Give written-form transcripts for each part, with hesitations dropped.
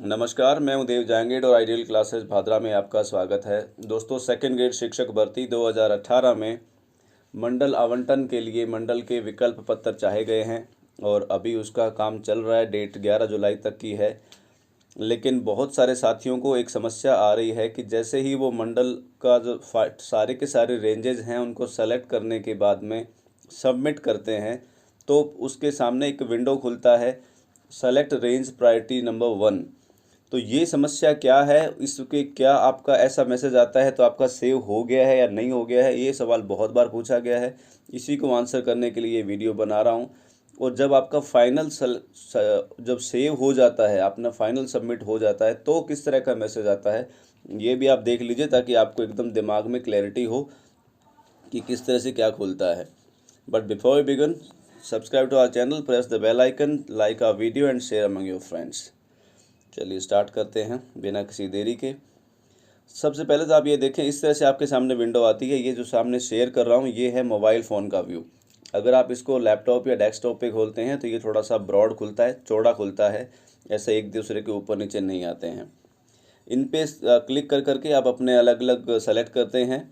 नमस्कार, मैं हूं देव जहांगीर और आइडियल क्लासेस भादरा में आपका स्वागत है। दोस्तों, सेकंड ग्रेड शिक्षक भर्ती 2018 में मंडल आवंटन के लिए मंडल के विकल्प पत्र चाहे गए हैं और अभी उसका काम चल रहा है। डेट 11 जुलाई तक की है। लेकिन बहुत सारे साथियों को एक समस्या आ रही है कि जैसे ही वो मंडल का जो सारे के सारे रेंजेस हैं उनको सेलेक्ट करने के बाद में सबमिट करते हैं तो उसके सामने एक विंडो खुलता है, सेलेक्ट रेंज प्रायोरिटी नंबर 1। तो ये समस्या क्या है, इसके क्या आपका ऐसा मैसेज आता है तो आपका सेव हो गया है या नहीं हो गया है, ये सवाल बहुत बार पूछा गया है। इसी को आंसर करने के लिए ये वीडियो बना रहा हूँ। और जब आपका फाइनल जब सेव हो जाता है, अपना फाइनल सबमिट हो जाता है तो किस तरह का मैसेज आता है, ये भी आप देख लीजिए ताकि आपको एकदम दिमाग में क्लैरिटी हो कि किस तरह से क्या खुलता है। But before we begin, subscribe to our channel, press the bell icon, like our video and share among your friends. चलिए स्टार्ट करते हैं बिना किसी देरी के। सबसे पहले तो आप ये देखें, इस तरह से आपके सामने विंडो आती है। ये जो सामने शेयर कर रहा हूँ ये है मोबाइल फ़ोन का व्यू। अगर आप इसको लैपटॉप या डेस्कटॉप पे खोलते हैं तो ये थोड़ा सा ब्रॉड खुलता है, चौड़ा खुलता है, ऐसे एक दूसरे के ऊपर नीचे नहीं आते हैं। इन पे क्लिक कर करके आप अपने अलग अलग सेलेक्ट करते हैं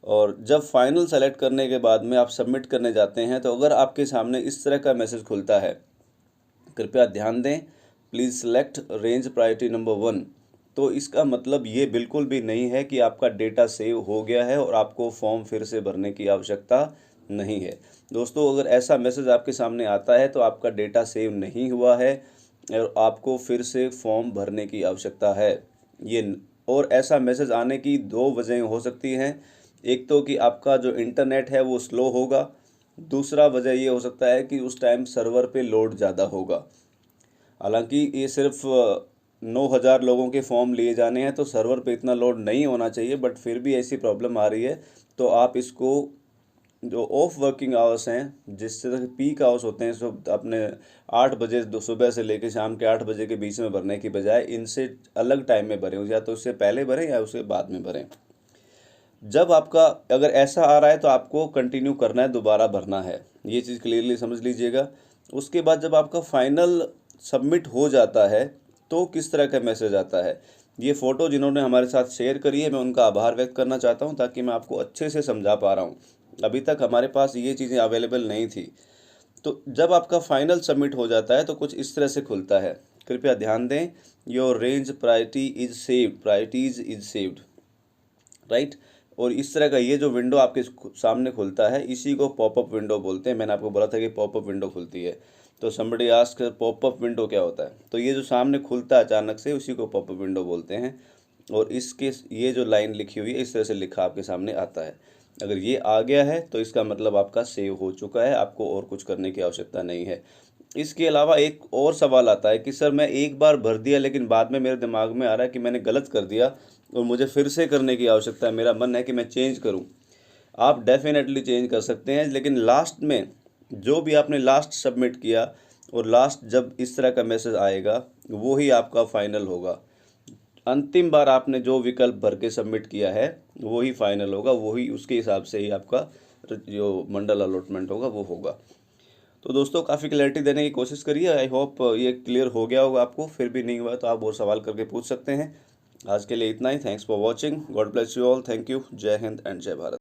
और जब फाइनल सेलेक्ट करने के बाद में आप सबमिट करने जाते हैं तो अगर आपके सामने इस तरह का मैसेज खुलता है, कृपया ध्यान दें, please select range priority number 1, तो इसका मतलब ये बिल्कुल भी नहीं है कि आपका डेटा सेव हो गया है और आपको फॉर्म फिर से भरने की आवश्यकता नहीं है। दोस्तों, अगर ऐसा मैसेज आपके सामने आता है तो आपका डेटा सेव नहीं हुआ है और आपको फिर से फॉर्म भरने की आवश्यकता है। ये और ऐसा मैसेज आने की दो वजह हो सकती हैं। एक तो कि आपका जो इंटरनेट है वो स्लो होगा, दूसरा वजह ये हो सकता है कि उस टाइम सर्वर पे लोड ज़्यादा होगा। हालांकि ये सिर्फ 9,000 लोगों के फॉर्म लिए जाने हैं तो सर्वर पे इतना लोड नहीं होना चाहिए, बट फिर भी ऐसी प्रॉब्लम आ रही है तो आप इसको जो ऑफ वर्किंग आवर्स हैं, जिस तरह के पीक आवर्स होते हैं, सो अपने 8 बजे सुबह से लेकर शाम के 8 बजे के बीच में भरने की बजाय इनसे अलग टाइम में भरें, या तो उससे पहले भरें या उसके बाद में भरें। जब आपका अगर ऐसा आ रहा है तो आपको कंटिन्यू करना है, दोबारा भरना है, ये चीज़ क्लियरली समझ लीजिएगा। उसके बाद जब आपका फाइनल सबमिट हो जाता है तो किस तरह का मैसेज आता है, ये फ़ोटो जिन्होंने हमारे साथ शेयर करी है मैं उनका आभार व्यक्त करना चाहता हूं, ताकि मैं आपको अच्छे से समझा पा रहा हूं। अभी तक हमारे पास ये चीज़ें अवेलेबल नहीं थी। तो जब आपका फाइनल सबमिट हो जाता है तो कुछ इस तरह से खुलता है, कृपया ध्यान दें, your range priority is saved, priorities is saved, right. और इस तरह का ये जो विंडो आपके सामने खुलता है इसी को पॉपअप विंडो बोलते हैं। मैंने आपको बोला था कि पॉपअप विंडो खुलती है। तो समबडी आस्क पॉपअप विंडो क्या होता है, तो ये जो सामने खुलता है अचानक से उसी को पॉपअप विंडो बोलते हैं। और इसके ये जो लाइन लिखी हुई है इस तरह से लिखा आपके सामने आता है। अगर ये आ गया है तो इसका मतलब आपका सेव हो चुका है, आपको और कुछ करने की आवश्यकता नहीं है। इसके अलावा एक और सवाल आता है कि सर मैं एक बार भर दिया लेकिन बाद में मेरे दिमाग में आ रहा है कि मैंने गलत कर दिया और मुझे फिर से करने की आवश्यकता है, मेरा मन है कि मैं चेंज करूं। आप डेफिनेटली चेंज कर सकते हैं, लेकिन लास्ट में जो भी आपने लास्ट सबमिट किया और लास्ट जब इस तरह का मैसेज आएगा वो ही आपका फाइनल होगा। अंतिम बार आपने जो विकल्प भर के सबमिट किया है वो ही फाइनल होगा, वही उसके हिसाब से ही आपका जो मंडल अलॉटमेंट होगा वो होगा। तो दोस्तों, काफ़ी क्लैरिटी देने की कोशिश करिए। आई होप ये क्लियर हो गया होगा आपको। फिर भी नहीं हुआ तो आप और सवाल करके पूछ सकते हैं। आज के लिए इतना ही। Thanks for watching. God bless you all. Thank you. जय हिंद एंड जय भारत।